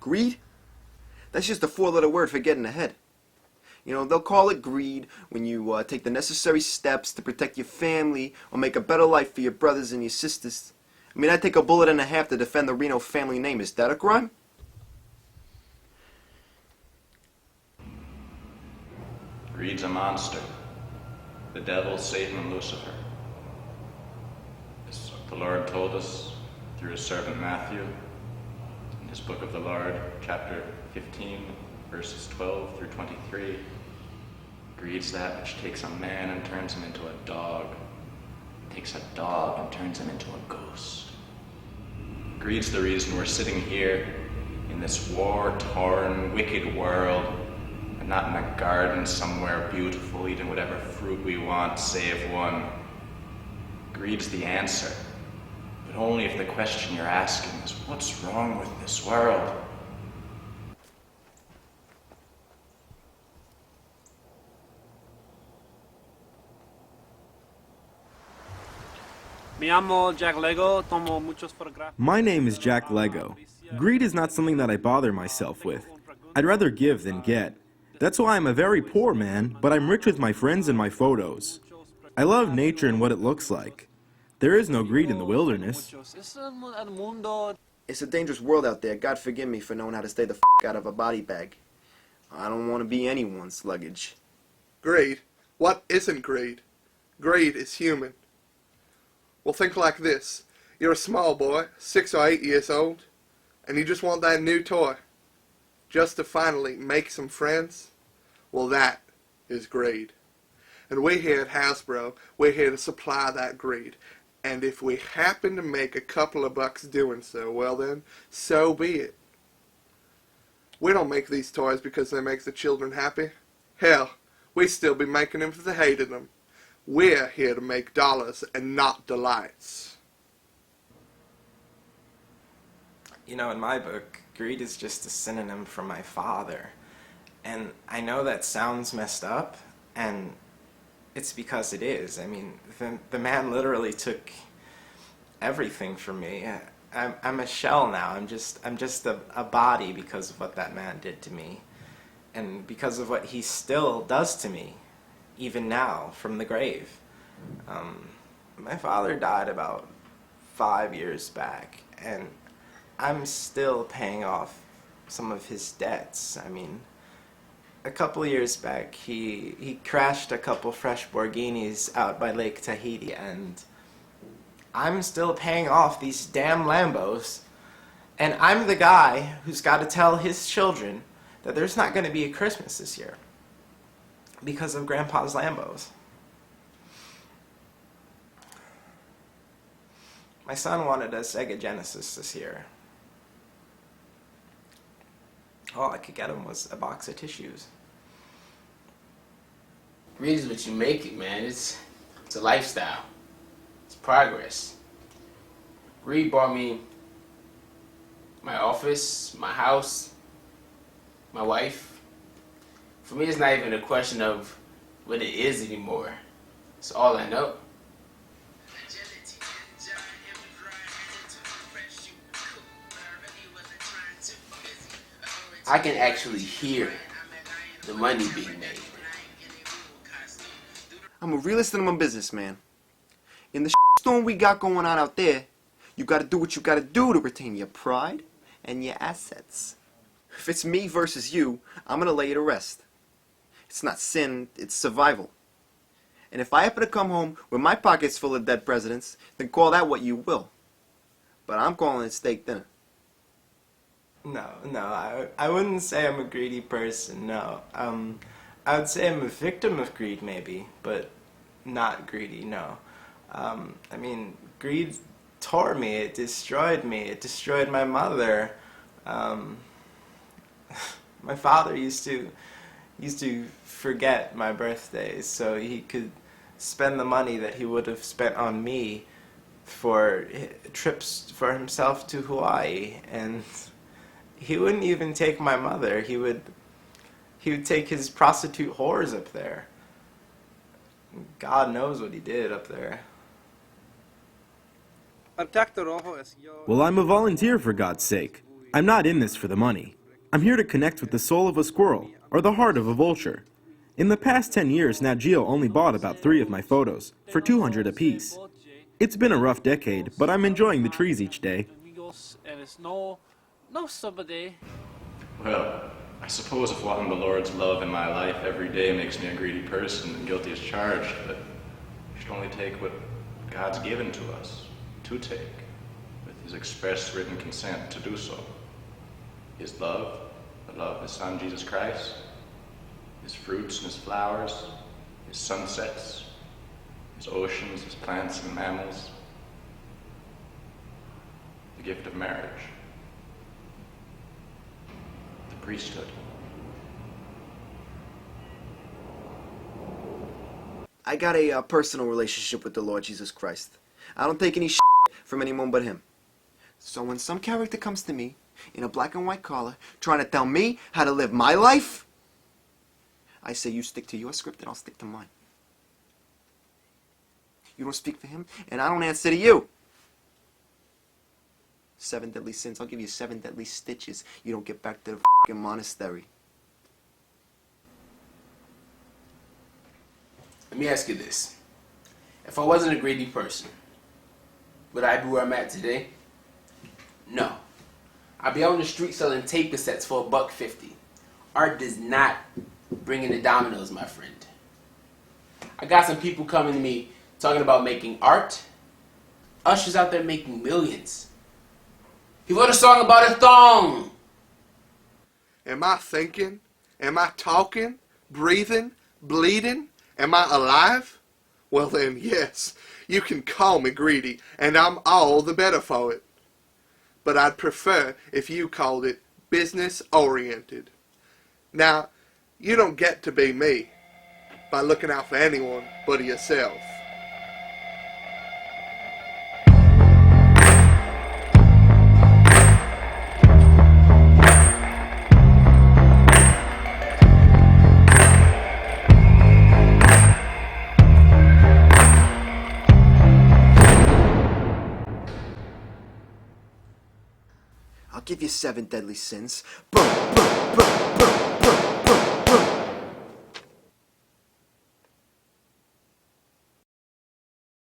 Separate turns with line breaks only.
Greed? That's just a four-letter word for getting ahead. You know, they'll call it greed when you take the necessary steps to protect your family or make a better life for your brothers and your sisters. I mean, I'd take a bullet and a half to defend the Reno family name. Is that a crime?
Greed's a monster. The devil, Satan, and Lucifer. This is what the Lord told us through his servant Matthew in his book of the Lord, chapter 15, verses 12 through 23. Greed's that which takes a man and turns him into a dog. It takes a dog and turns him into a ghost. Greed's the reason we're sitting here in this war-torn, wicked world, and not in a garden somewhere beautiful, eating whatever fruit we want, save one. Greed's the answer, but only if the question you're asking is, what's wrong with this world?
My name is Jack Lego. Greed is not something that I bother myself with. I'd rather give than get. That's why I'm a very poor man, but I'm rich with my friends and my photos. I love nature and what it looks like. There is no greed in the wilderness.
It's a dangerous world out there. God forgive me for knowing how to stay the out of a body bag. I don't want to be anyone's luggage.
Greed? What isn't greed? Greed is human. Well, think like this. You're a small boy, 6 or 8 years old, and you just want that new toy, just to finally make some friends. Well, that is greed. And we here at Hasbro, we're here to supply that greed. And if we happen to make a couple of bucks doing so, well then, so be it. We don't make these toys because they make the children happy. Hell, we still be making them for the hate of them. We're here to make dollars and not delights.
You know, in my book, greed is just a synonym for my father. And I know that sounds messed up, and it's because it is. I mean, the man literally took everything from me. I'm a shell now. I'm just a body because of what that man did to me, and because of what he still does to me, even now, from the grave. My father died about 5 years back, and I'm still paying off some of his debts. I mean, a couple years back, he crashed a couple fresh Borghinis out by Lake Tahiti, and I'm still paying off these damn Lambos, and I'm the guy who's got to tell his children that there's not going to be a Christmas this year because of Grandpa's Lambos. My son wanted a Sega Genesis this year. All I could get him was a box of tissues.
Greed is what you make it, man. It's a lifestyle. It's progress. Greed bought me my office, my house, my wife. For me, it's not even a question of what it is anymore. It's all I know. I can actually hear the money being made.
I'm a realist and I'm a businessman. In the storm we got going on out there, you gotta do what you gotta do to retain your pride and your assets. If it's me versus you, I'm gonna lay you to rest. It's not sin, it's survival. And if I happen to come home with my pockets full of dead presidents, then call that what you will. But I'm calling it steak dinner.
No, I wouldn't say I'm a greedy person, no. I would say I'm a victim of greed, maybe, but not greedy, no. I mean, greed tore me, it destroyed my mother. My father used to forget my birthdays so he could spend the money that he would have spent on me for trips for himself to Hawaii, and he wouldn't even take my mother. He would take his prostitute whores up there. God knows what he did up there.
Well, I'm a volunteer, for God's sake. I'm not in this for the money. I'm here to connect with the soul of a squirrel, or the heart of a vulture. In the past 10 years, Nat Geo only bought about 3 of my photos, for $200 apiece. It's been a rough decade, but I'm enjoying the trees each day.
Well, I suppose if wanting the Lord's love in my life every day makes me a greedy person and guilty as charged, but we should only take what God's given to us to take, with his express written consent to do so. His love, the love of his Son, Jesus Christ, his fruits and his flowers, his sunsets, his oceans, his plants and mammals, the gift of marriage, the priesthood.
I got a personal relationship with the Lord Jesus Christ. I don't take any from anyone but him. So when some character comes to me in a black and white collar trying to tell me how to live my life, I say, you stick to your script and I'll stick to mine. You don't speak for him and I don't answer to you. 7 deadly sins. I'll give you 7 deadly stitches. You don't get back to the fucking monastery.
Let me ask you this. If I wasn't a greedy person, would I be where I'm at today? No. I'd be out on the street selling tape cassettes for $1.50. Art does not bring in the dominoes, my friend. I got some people coming to me talking about making art. Usher's out there making millions. He wrote a song about a thong.
Am I thinking? Am I talking? Breathing? Bleeding? Am I alive? Well then, yes, you can call me greedy, and I'm all the better for it. But I'd prefer if you called it business-oriented. Now, you don't get to be me by looking out for anyone but yourself.
I'll give you 7 deadly sins. Boom, boom, boom, boom.